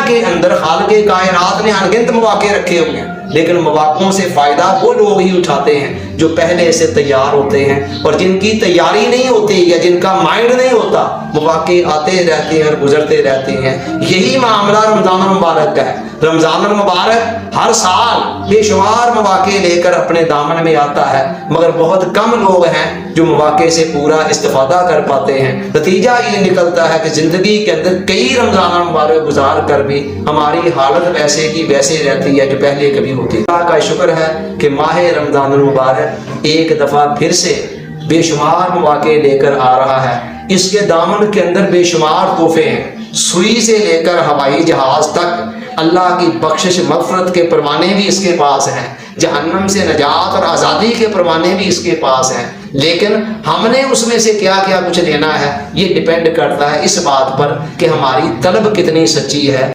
کے اندر خالق کائنات نے انگنت مواقع رکھے ہوئے ہیں، لیکن مواقعوں سے فائدہ وہ لوگ ہی اٹھاتے ہیں جو پہلے سے تیار ہوتے ہیں، اور جن کی تیاری نہیں ہوتی یا جن کا مائنڈ نہیں ہوتا، مواقع آتے رہتے ہیں اور گزرتے رہتے ہیں۔ یہی معاملہ رمضان المبارک کا ہے۔ رمضان المبارک ہر سال بے شمار مواقع لے کر اپنے دامن میں آتا ہے، مگر بہت کم لوگ ہیں جو مواقع سے پورا استفادہ کر پاتے ہیں۔ نتیجہ یہ نکلتا ہے کہ زندگی کے اندر کئی رمضان المبارک گزار کر بھی ہماری حالت ویسے کی ویسے رہتی ہے جو پہلے کبھی ہوتی۔ اللہ کا شکر ہے کہ ماہ رمضان المبارک ایک دفعہ پھر سے بے شمار مواقع لے کر آ رہا ہے۔ اس کے دامن کے اندر بے شمار تحفے ہیں، سوئی سے لے کر ہوائی جہاز تک اللہ کی بخشش مغفرت کے پروانے بھی اس کے پاس ہیں، جہنم سے نجات اور آزادی کے پروانے بھی اس کے پاس ہیں، لیکن ہم نے اس میں سے کیا کیا کچھ لینا ہے یہ ڈیپینڈ کرتا ہے اس بات پر کہ ہماری طلب کتنی سچی ہے۔